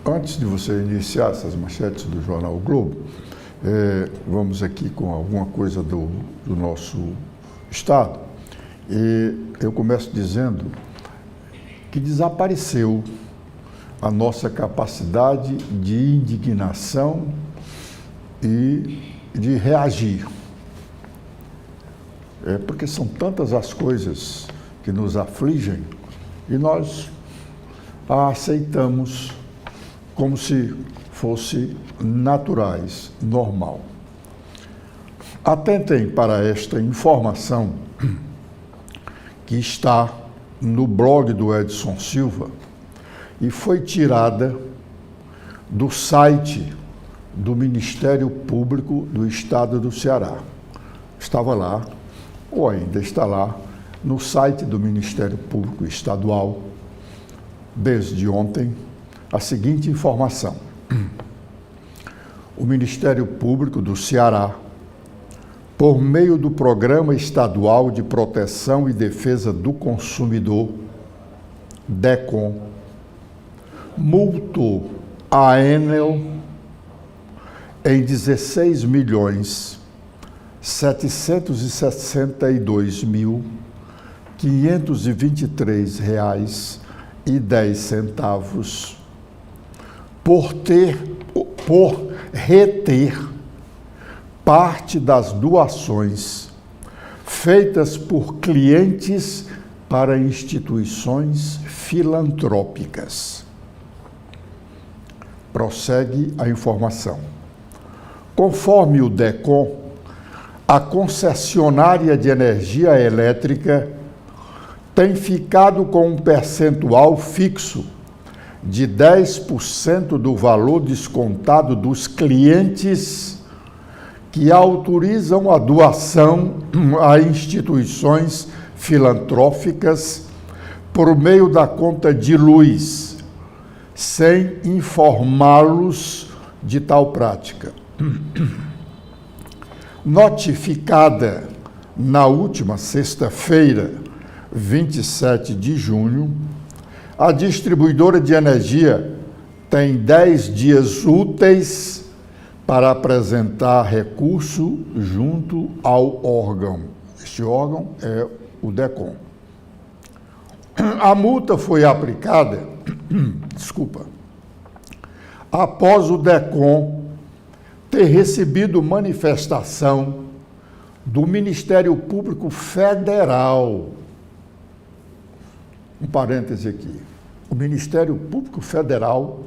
Antes de você iniciar essas manchetes do jornal o Globo, vamos aqui com alguma coisa do nosso Estado. E eu começo dizendo que desapareceu a nossa capacidade de indignação e de reagir. Porque são tantas as coisas que nos afligem e nós a aceitamos como se fosse naturais, normal. Atentem para esta informação que está no blog do Edson Silva e foi tirada do site do Ministério Público do Estado do Ceará. Estava lá, ou ainda está lá, no site do Ministério Público Estadual, desde ontem, a seguinte informação. O Ministério Público do Ceará, por meio do Programa Estadual de Proteção e Defesa do Consumidor, DECOM, multou a Enel em R$ 16.762.523,10 por reter parte das doações feitas por clientes para instituições filantrópicas. Prossegue a informação. Conforme o DECOM, a concessionária de energia elétrica tem ficado com um percentual fixo de 10% do valor descontado dos clientes que autorizam a doação a instituições filantrópicas por meio da conta de luz, sem informá-los de tal prática. Notificada na última sexta-feira, 27 de junho, a distribuidora de energia tem 10 dias úteis para apresentar recurso junto ao órgão. Este órgão é o DECOM. A multa foi aplicada, após o DECOM ter recebido manifestação do Ministério Público Federal. Um parêntese aqui. O Ministério Público Federal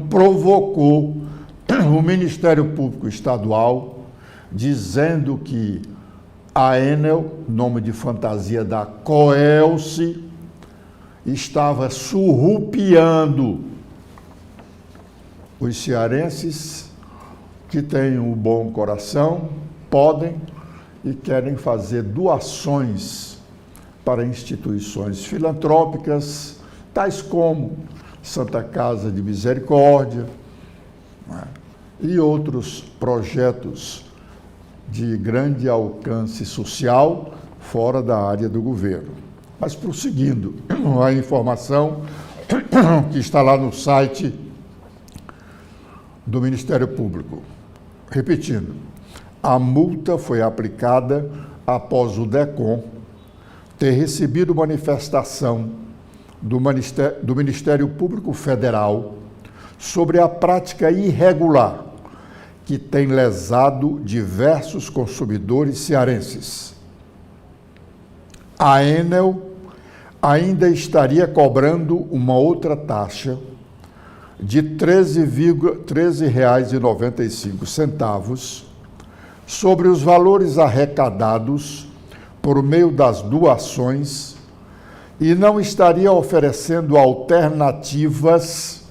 provocou o Ministério Público Estadual, dizendo que a Enel, nome de fantasia da Coelce, estava surrupiando os cearenses que têm um bom coração, podem e querem fazer doações para instituições filantrópicas, tais como Santa Casa de Misericórdia, e outros projetos de grande alcance social fora da área do governo. Mas prosseguindo, a informação que está lá no site do Ministério Público. Repetindo, a multa foi aplicada após o DECOM ter recebido manifestação do Ministério Público Federal sobre a prática irregular que tem lesado diversos consumidores cearenses. A Enel ainda estaria cobrando uma outra taxa de R$ 13,95 sobre os valores arrecadados por meio das doações e não estaria oferecendo alternativas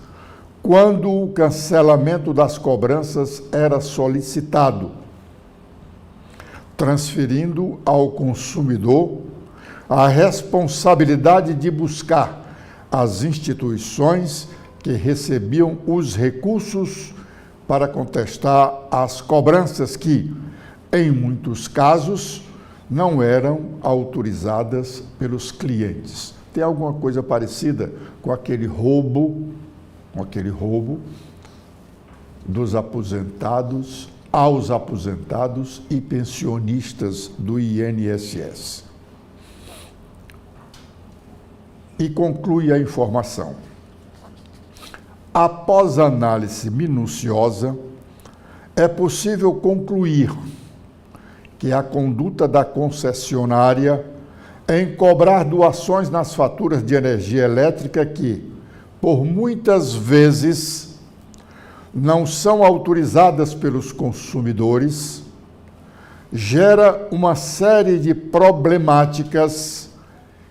quando o cancelamento das cobranças era solicitado, transferindo ao consumidor a responsabilidade de buscar as instituições que recebiam os recursos para contestar as cobranças que, em muitos casos, não eram autorizadas pelos clientes. Tem alguma coisa parecida com aquele roubo com aquele roubo dos aposentados aos aposentados e pensionistas do INSS. E conclui a informação. Após análise minuciosa, é possível concluir que a conduta da concessionária em cobrar doações nas faturas de energia elétrica que, por muitas vezes, não são autorizadas pelos consumidores, gera uma série de problemáticas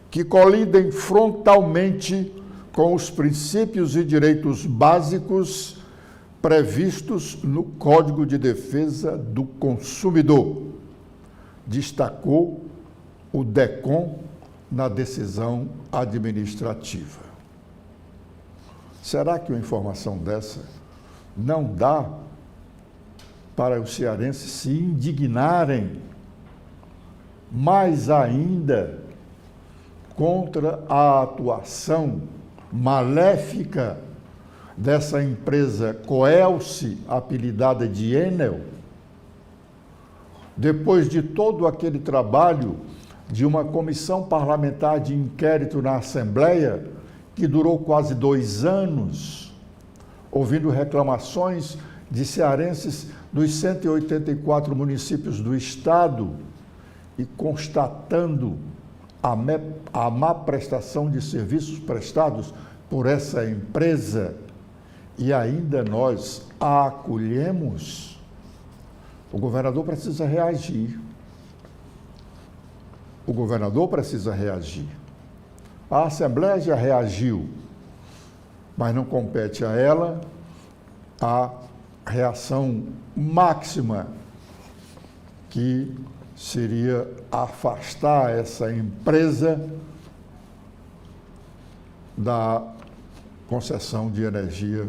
que colidem frontalmente com os princípios e direitos básicos previstos no Código de Defesa do Consumidor, destacou o DECOM na decisão administrativa. Será que uma informação dessa não dá para os cearenses se indignarem mais ainda contra a atuação maléfica dessa empresa Coelce, apelidada de Enel, depois de todo aquele trabalho de uma comissão parlamentar de inquérito na Assembleia, que durou quase 2 anos, ouvindo reclamações de cearenses dos 184 municípios do estado e constatando a má prestação de serviços prestados por essa empresa, e ainda nós a acolhemos, o governador precisa reagir. O governador precisa reagir. A Assembleia já reagiu, mas não compete a ela a reação máxima, que seria afastar essa empresa da concessão de energia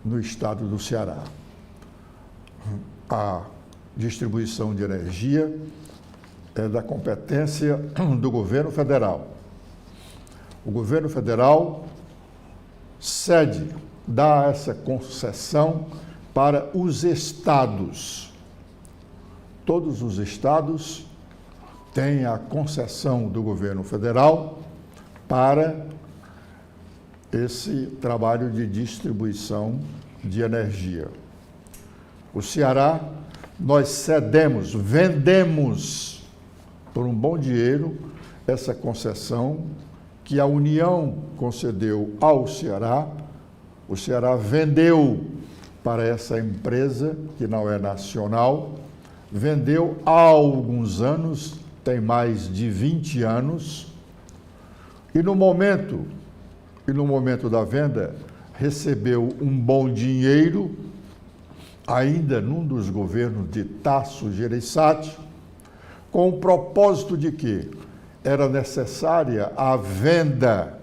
no estado do Ceará. A distribuição de energia é da competência do governo federal. O governo federal cede, dá essa concessão para os estados. Todos os estados têm a concessão do governo federal para esse trabalho de distribuição de energia. O Ceará, nós cedemos, vendemos por um bom dinheiro essa concessão que a União concedeu ao Ceará. O Ceará vendeu para essa empresa, que não é nacional, vendeu há alguns anos, tem mais de 20 anos, e no momento da venda, recebeu um bom dinheiro, ainda num dos governos de Tasso Gereissati, com o propósito de que era necessária a venda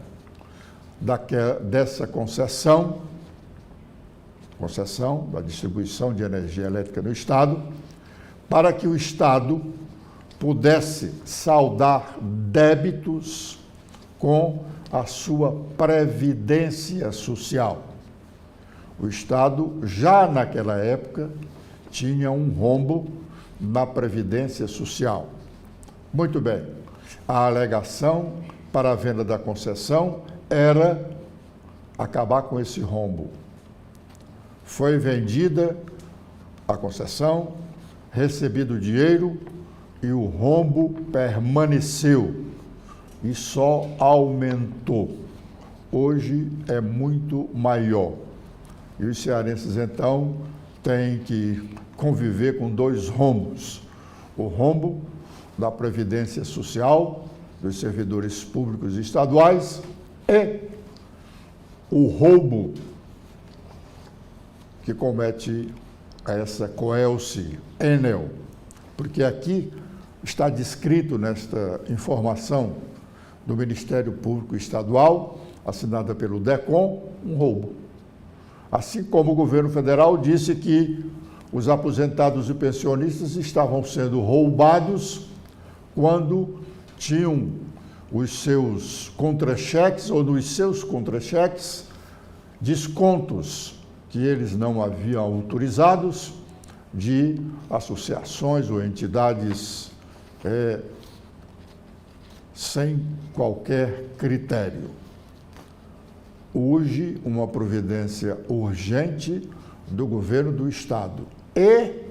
dessa concessão da distribuição de energia elétrica no Estado, para que o Estado pudesse saldar débitos com a sua previdência social. O Estado, já naquela época, tinha um rombo na previdência social. Muito bem, a alegação para a venda da concessão era acabar com esse rombo. Foi vendida a concessão, recebido o dinheiro e o rombo permaneceu e só aumentou. Hoje é muito maior. E os cearenses, então, têm que conviver com 2 rombos. O rombo da Previdência Social dos servidores públicos estaduais e o roubo que comete essa Coelce Enel. Porque aqui está descrito nesta informação do Ministério Público Estadual, assinada pelo DECOM, um roubo. Assim como o governo federal disse que os aposentados e pensionistas estavam sendo roubados quando tinham os seus contra-cheques ou nos seus contra-cheques descontos que eles não haviam autorizados de associações ou entidades sem qualquer critério. Urge uma providência urgente do governo do Estado e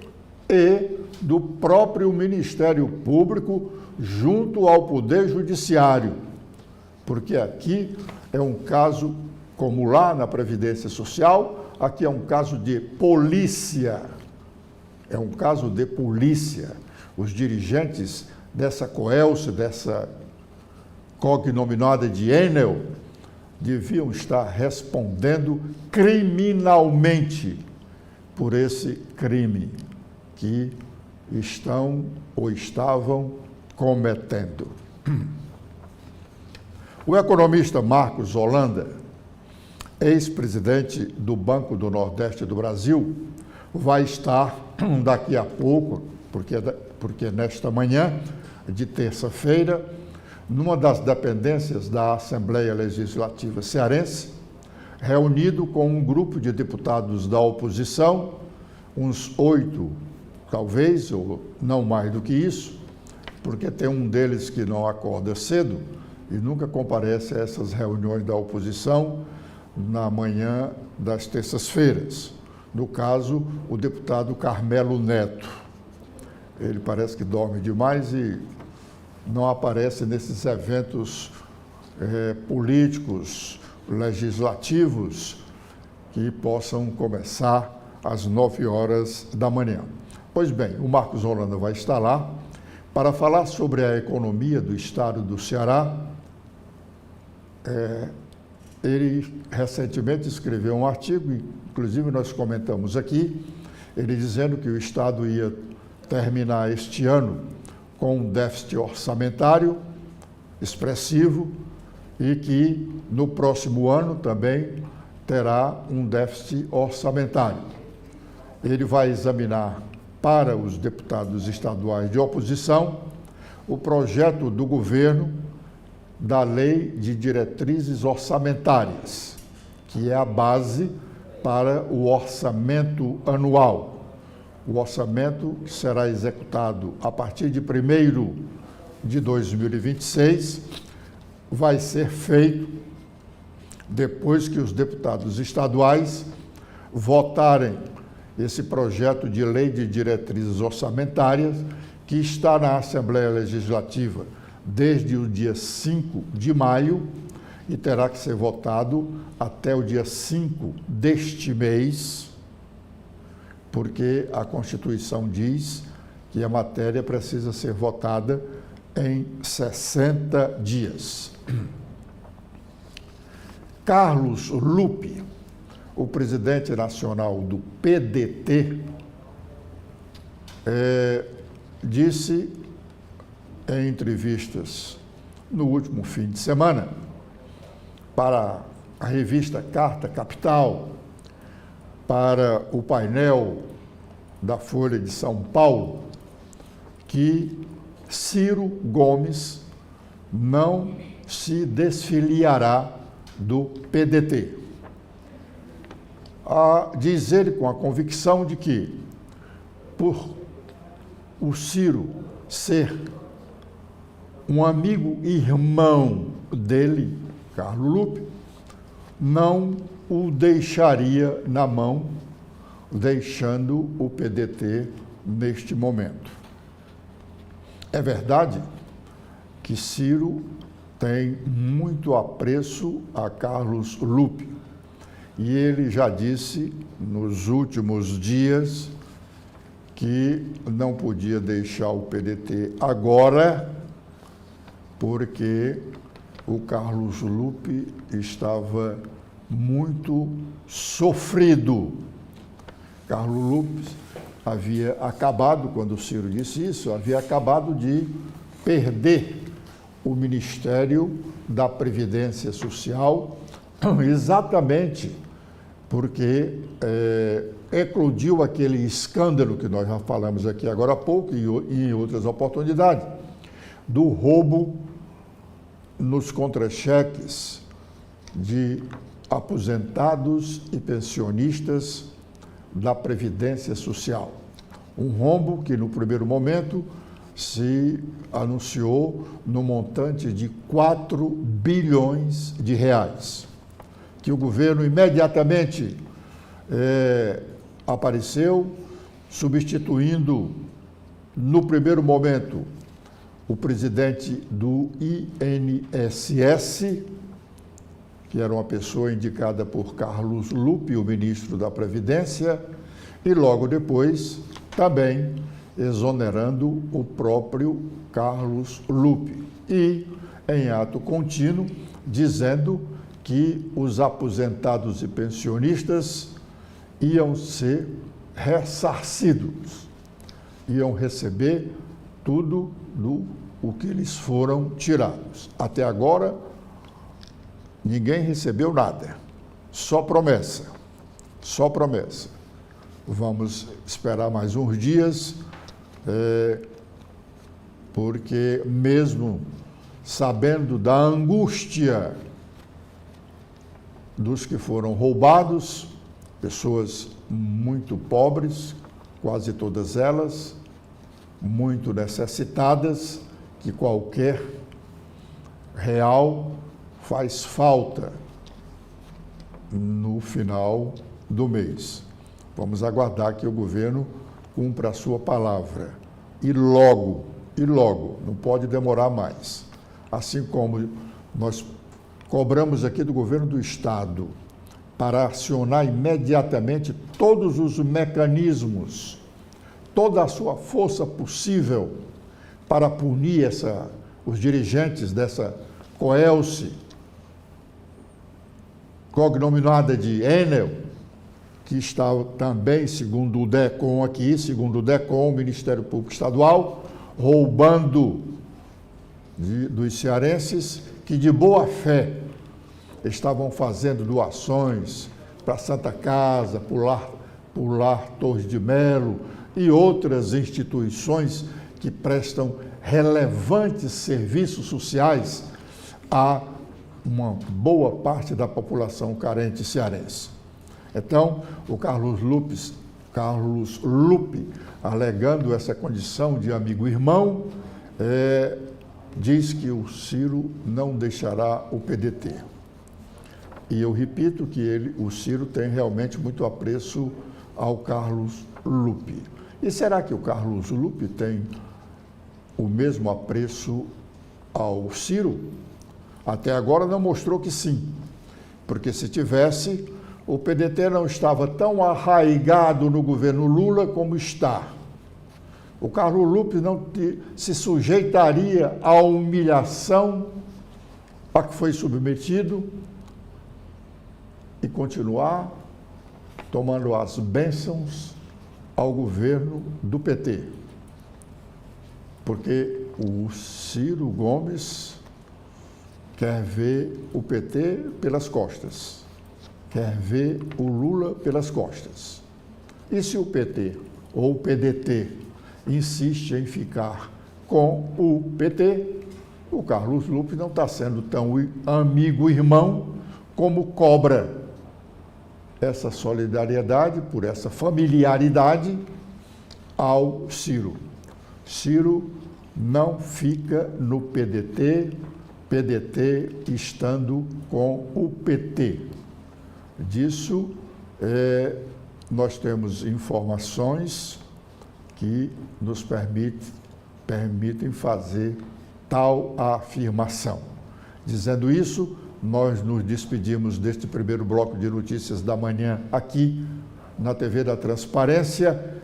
do próprio Ministério Público junto ao Poder Judiciário, porque aqui é um caso, como lá na Previdência Social, aqui é um caso de polícia. É um caso de polícia. Os dirigentes dessa Coelce, dessa cognominada de Enel, deviam estar respondendo criminalmente por esse crime que estão ou estavam cometendo. O economista Marcos Holanda, ex-presidente do Banco do Nordeste do Brasil, vai estar daqui a pouco, porque nesta manhã de terça-feira, numa das dependências da Assembleia Legislativa Cearense, reunido com um grupo de deputados da oposição, uns 8, talvez, ou não mais do que isso, porque tem um deles que não acorda cedo e nunca comparece a essas reuniões da oposição na manhã das terças-feiras. No caso, o deputado Carmelo Neto. Ele parece que dorme demais e não aparece nesses eventos políticos, legislativos, que possam começar às 9 horas da manhã. Pois bem, o Marcos Holanda vai estar lá para falar sobre a economia do estado do Ceará. Ele recentemente escreveu um artigo, inclusive nós comentamos aqui, ele dizendo que o estado ia terminar este ano com um déficit orçamentário expressivo e que no próximo ano também terá um déficit orçamentário. Ele vai examinar para os deputados estaduais de oposição o projeto do governo da Lei de Diretrizes Orçamentárias, que é a base para o orçamento anual. O orçamento que será executado a partir de 1º de 2026 vai ser feito depois que os deputados estaduais votarem esse projeto de lei de diretrizes orçamentárias que está na Assembleia Legislativa desde o dia 5 de maio e terá que ser votado até o dia 5 deste mês, porque a Constituição diz que a matéria precisa ser votada em 60 dias. Carlos Lupe, o presidente nacional do PDT, disse em entrevistas no último fim de semana para a revista Carta Capital, para o painel da Folha de São Paulo, que Ciro Gomes não se desfiliará do PDT. Diz ele com a convicção de que, por o Ciro ser um amigo irmão dele, Carlos Lupe, não o deixaria na mão, deixando o PDT neste momento. É verdade que Ciro tem muito apreço a Carlos Lupe e ele já disse nos últimos dias que não podia deixar o PDT agora porque o Carlos Lupe estava muito sofrido. Carlos Lupe havia acabado, quando o Ciro disse isso, havia acabado de perder o Ministério da Previdência Social, exatamente porque eclodiu aquele escândalo que nós já falamos aqui agora há pouco e em outras oportunidades, do roubo nos contra-cheques de aposentados e pensionistas da Previdência Social. Um rombo que, no primeiro momento, se anunciou no montante de 4 bilhões de reais, que o governo imediatamente apareceu, substituindo, no primeiro momento, o presidente do INSS, que era uma pessoa indicada por Carlos Lupe, o ministro da Previdência, e logo depois também exonerando o próprio Carlos Lupe. E, em ato contínuo, dizendo que os aposentados e pensionistas iam ser ressarcidos, iam receber tudo o que eles foram tirados. Até agora, ninguém recebeu nada, só promessa, só promessa. Vamos esperar mais uns dias, porque mesmo sabendo da angústia dos que foram roubados, pessoas muito pobres, quase todas elas, muito necessitadas, que qualquer real faz falta no final do mês. Vamos aguardar que o governo cumpra a sua palavra. E logo, não pode demorar mais. Assim como nós cobramos aqui do governo do Estado para acionar imediatamente todos os mecanismos, toda a sua força possível para punir os dirigentes dessa Coelce, cognominada de Enel, que está também, segundo o DECOM aqui, segundo o DECOM, o Ministério Público Estadual, roubando dos cearenses que de boa fé estavam fazendo doações para Santa Casa, Lar Torres de Melo e outras instituições que prestam relevantes serviços sociais a uma boa parte da população carente cearense. Então, o Carlos Lupe, alegando essa condição de amigo-irmão, diz que o Ciro não deixará o PDT. E eu repito que o Ciro tem realmente muito apreço ao Carlos Lupe. E será que o Carlos Lupe tem o mesmo apreço ao Ciro? Até agora não mostrou que sim, porque se tivesse, o PDT não estava tão arraigado no governo Lula como está. O Carlos Lupe não se sujeitaria à humilhação a que foi submetido e continuar tomando as bênçãos ao governo do PT. Porque o Ciro Gomes quer ver o PT pelas costas, quer ver o Lula pelas costas. E se o PT ou o PDT insiste em ficar com o PT, o Carlos Lupe não está sendo tão amigo-irmão como cobra essa solidariedade, por essa familiaridade ao Ciro. Ciro não fica no PDT, PDT estando com o PT. Disso, nós temos informações que nos permitem fazer tal afirmação. Dizendo isso, nós nos despedimos deste primeiro bloco de notícias da manhã aqui na TV da Transparência.